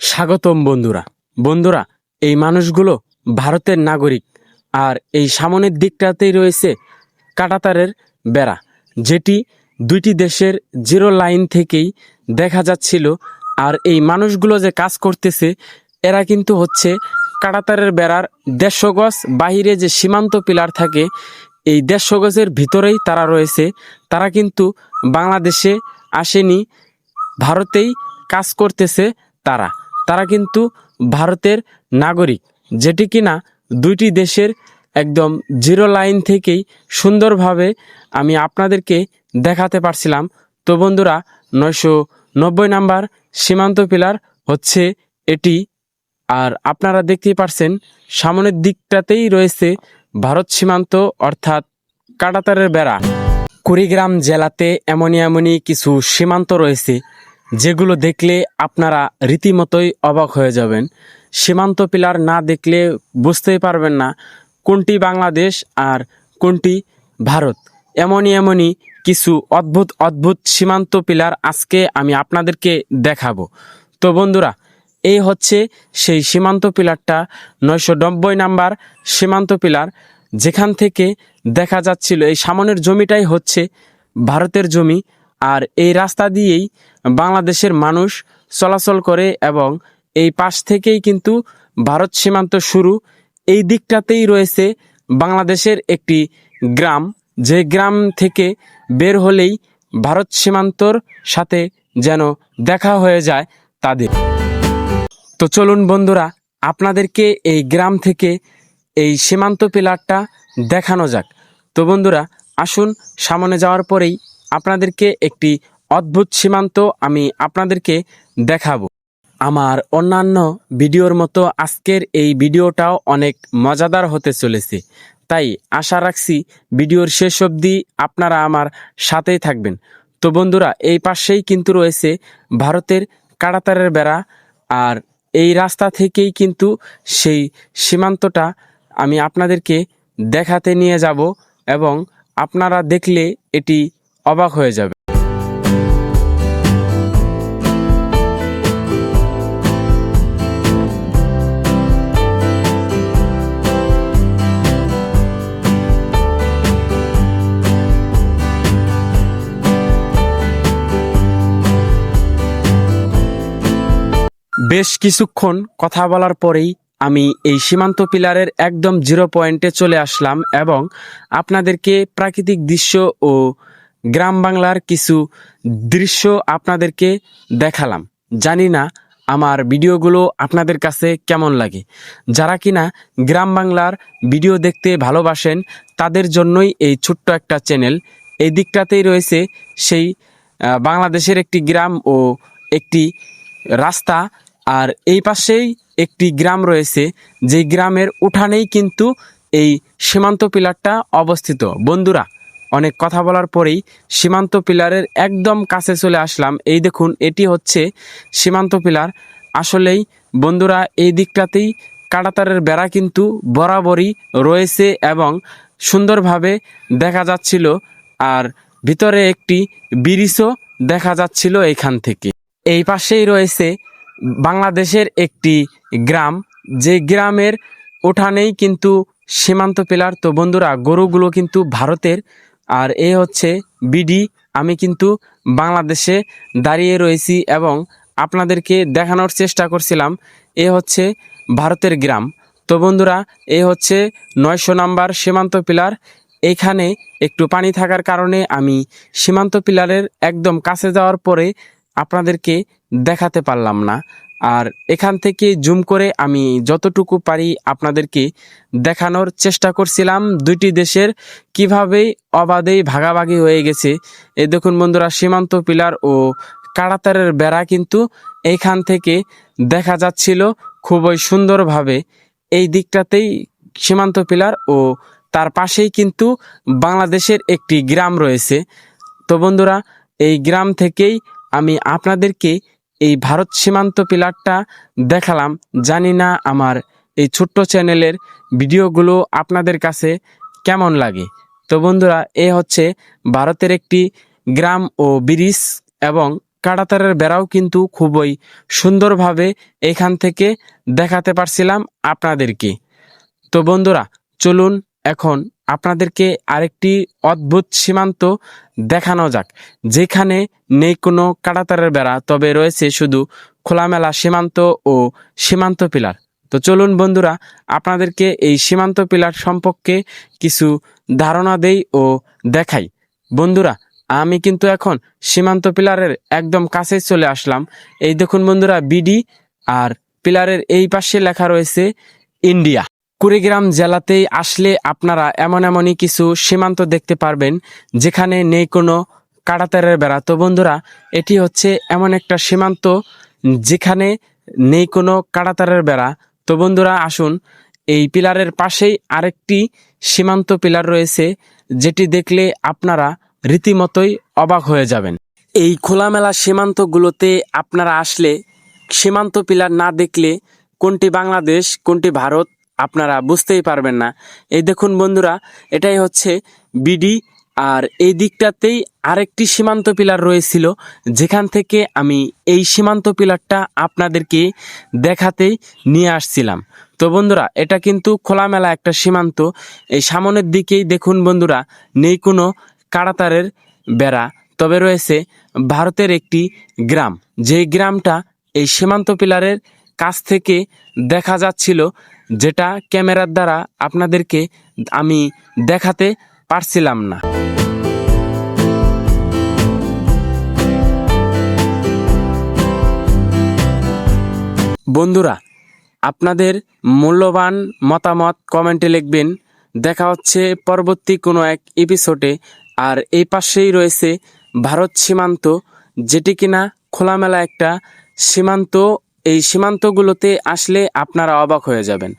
স্বাগতম বন্ধুরা। বন্ধুরা, এই মানুষগুলো ভারতের নাগরিক, আর এই সামনের দিকটাতেই রয়েছে কাঁটাতারের বেড়া, যেটি দুইটি দেশের জিরো লাইন থেকেই দেখা যাচ্ছিল। আর এই মানুষগুলো যে কাজ করতেছে, এরা কিন্তু হচ্ছে কাঁটাতারের বেড়ার 150 গজ বাহিরে যে সীমান্ত পিলার থাকে, এই 150 গজের ভিতরেই তারা রয়েছে। তারা কিন্তু বাংলাদেশে আসেনি, ভারতেই কাজ করতেছে। তারা তারা কিন্তু ভারতের নাগরিক, যেটি কিনা দুইটি দেশের একদম জিরো লাইন থেকেই সুন্দরভাবে আমি আপনাদেরকে দেখাতে পারছিলাম। তো বন্ধুরা, 990 নাম্বার সীমান্ত পিলার হচ্ছে এটি। আর আপনারা দেখতেই পারছেন সামনের দিকটাতেই রয়েছে ভারত সীমান্ত, অর্থাৎ কাঁটাতারের বেড়া। কুড়িগ্রাম জেলাতে এমনই কিছু সীমান্ত রয়েছে, যেগুলো দেখলে আপনারা রীতিমতোই অবাক হয়ে যাবেন। সীমান্ত পিলার না দেখলে বুঝতেই পারবেন না কোনটি বাংলাদেশ আর কোনটি ভারত। এমনই কিছু অদ্ভুত অদ্ভুত সীমান্ত পিলার আজকে আমি আপনাদেরকে দেখাবো। তো বন্ধুরা, এই হচ্ছে সেই সীমান্ত পিলারটা, 990 নাম্বার সীমান্ত পিলার, যেখান থেকে দেখা যাচ্ছিল এই সামনের জমিটাই হচ্ছে ভারতের জমি। আর এই রাস্তা দিয়েই বাংলাদেশের মানুষ চলাচল করে, এবং এই পাশ থেকেই কিন্তু ভারত সীমান্ত শুরু। এই দিকটাতেই রয়েছে বাংলাদেশের একটি গ্রাম, যে গ্রাম থেকে বের হলেই ভারত সীমান্তর সাথে যেন দেখা হয়ে যায় তাদের। তো চলুন বন্ধুরা, আপনাদেরকে এই গ্রাম থেকে এই সীমান্ত পিলারটা দেখানো যাক। তো বন্ধুরা, আসুন, সামনে যাওয়ার পরেই আপনাদেরকে একটি অদ্ভুত সীমান্ত আমি আপনাদেরকে দেখাবো। আমার অন্যান্য ভিডিওর মতো আজকের এই ভিডিওটাও অনেক মজাদার হতে চলেছে, তাই আশা রাখছি ভিডিওর শেষ অবধি আপনারা আমার সাথেই থাকবেন। তো বন্ধুরা, এই পাশেই কিন্তু রয়েছে ভারতের কাঁটাতারের বেড়া, আর এই রাস্তা থেকেই কিন্তু সেই সীমান্তটা আমি আপনাদেরকে দেখাতে নিয়ে যাব, এবং আপনারা দেখলে এটি অবাক হয়ে যাবে। বেশ কিছুক্ষণ কথা বলার পরেই আমি এই সীমান্ত পিলারের একদম জিরো পয়েন্টে চলে আসলাম, এবং আপনাদেরকে প্রাকৃতিক দৃশ্য ও গ্রাম বাংলার কিছু দৃশ্য আপনাদেরকে দেখালাম। জানি না আমার ভিডিওগুলো আপনাদের কাছে কেমন লাগে। যারা কিনা গ্রাম বাংলার ভিডিও দেখতে ভালোবাসেন, তাদের জন্যই এই ছোট্ট একটা চ্যানেল। এই দিকটাতেই রয়েছে সেই বাংলাদেশের একটি গ্রাম ও একটি রাস্তা, আর এই পাশেই একটি গ্রাম রয়েছে, যেই গ্রামের উঠানেই কিন্তু এই সীমান্ত পিলারটা অবস্থিত। বন্ধুরা, অনেক কথা বলার পরেই সীমান্ত পিলারের একদম কাছে চলে আসলাম। এই দেখুন, এটি হচ্ছে সীমান্ত পিলার। আসলেই বন্ধুরা, এই দিকটাতেই কাঁটাতারের বেড়া কিন্তু বরাবরই রয়েছে, এবং সুন্দরভাবে দেখা যাচ্ছিল। আর ভিতরে একটি ব্রিজও দেখা যাচ্ছিল এখান থেকে। এই পাশেই রয়েছে বাংলাদেশের একটি গ্রাম, যে গ্রামের উঠানেই কিন্তু সীমান্ত পিলার। তো বন্ধুরা, গরুগুলো কিন্তু ভারতের, আর এ হচ্ছে বিডি। আমি কিন্তু বাংলাদেশে দাঁড়িয়ে রয়েছি এবং আপনাদেরকে দেখানোর চেষ্টা করছিলাম এ হচ্ছে ভারতের গ্রাম। তো বন্ধুরা, এ হচ্ছে 900 নাম্বার সীমান্ত পিলার। এইখানে একটু পানি থাকার কারণে আমি সীমান্ত পিলারের একদম কাছে যাওয়ার পরে আপনাদেরকে দেখাতে পারলাম না। আর এখান থেকে জুম করে আমি যতটুকু পারি আপনাদেরকে দেখানোর চেষ্টা করছিলাম দুইটি দেশের কিভাবেই অবাধেই ভাগাভাগি হয়ে গেছে। এই দেখুন বন্ধুরা, সীমান্ত পিলার ও কাঁটাতারের বেড়া কিন্তু এইখান থেকে দেখা যাচ্ছিল খুবই সুন্দরভাবে। এই দিকটাতেই সীমান্ত পিলার ও তার পাশেই কিন্তু বাংলাদেশের একটি গ্রাম রয়েছে। তো বন্ধুরা, এই গ্রাম থেকেই আমি আপনাদেরকে এই ভারত সীমান্ত পিলারটা দেখালাম। জানি না আমার এই ছোট্ট চ্যানেলের ভিডিওগুলো আপনাদের কাছে কেমন লাগে। তো বন্ধুরা, এ হচ্ছে ভারতের একটি গ্রাম ও ব্রিজ, এবং কাঁটাতারের বেড়াও কিন্তু খুবই সুন্দরভাবে এখান থেকে দেখাতে পারছিলাম আপনাদেরকে। তো বন্ধুরা, চলুন এখন আপনাদেরকে আরেকটি অদ্ভুত সীমান্ত দেখানো যাক, যেখানে নেই কোনো কাঁটাতারের বেড়া, তবে রয়েছে শুধু খোলামেলা সীমান্ত ও সীমান্ত পিলার। তো চলুন বন্ধুরা, আপনাদেরকে এই সীমান্ত পিলার সম্পর্কে কিছু ধারণা দেই ও দেখাই। বন্ধুরা, আমি কিন্তু এখন সীমান্ত পিলারের একদম কাছে চলে আসলাম। এই দেখুন বন্ধুরা, বিডি, আর পিলারের এই পাশে লেখা রয়েছে ইন্ডিয়া। কুড়িগ্রাম জেলাতেই আসলে আপনারা এমনই কিছু সীমান্ত দেখতে পারবেন যেখানে নেই কোনো কাঁটাতারের বেড়া। তো বন্ধুরা, এটি হচ্ছে এমন একটা সীমান্ত যেখানে নেই কোনো কাঁটাতারের বেড়া। তো বন্ধুরা, আসুন, এই পিলারের পাশেই আরেকটি সীমান্ত পিলার রয়েছে, যেটি দেখলে আপনারা রীতিমতোই অবাক হয়ে যাবেন। এই খোলামেলা সীমান্তগুলোতে আপনারা আসলে সীমান্ত পিলার না দেখলে কোনটি বাংলাদেশ কোনটি ভারত আপনারা বুঝতেই পারবেন না। এই দেখুন বন্ধুরা, এটাই হচ্ছে বিডি, আর এই দিকটাতেই আরেকটি সীমান্ত পিলার রয়েছিল, যেখান থেকে আমি এই সীমান্ত পিলারটা আপনাদেরকে দেখাতেই নিয়ে আসছিলাম। তো বন্ধুরা, এটা কিন্তু খোলামেলা একটা সীমান্ত। এই সামনের দিকেই দেখুন বন্ধুরা, নেই কোনো কাঁটাতারের বেড়া, তবে রয়েছে ভারতের একটি গ্রাম, যেই গ্রামটা এই সীমান্ত পিলারের কাছ থেকে দেখা যাচ্ছিল, যেটা ক্যামেরার দ্বারা আপনাদেরকে আমি দেখাতে পারছিলাম না। বন্ধুরা, আপনাদের মূল্যবান মতামত কমেন্টে লিখবেন। দেখা হচ্ছে পরবর্তী কোনো এক এপিসোডে। আর এই পাশেই রয়েছে ভারত সীমান্ত, যেটি কিনা খোলামেলা একটা সীমান্ত। এই সীমান্তগুলোতে আসলে আপনারা অবাক হয়ে যাবেন।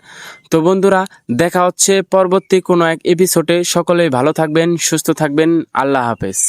তো বন্ধুরা, দেখা হচ্ছে পরবর্তী কোনো এক এপিসোডে। সকলেই ভালো থাকবেন, সুস্থ থাকবেন। আল্লাহ হাফেজ।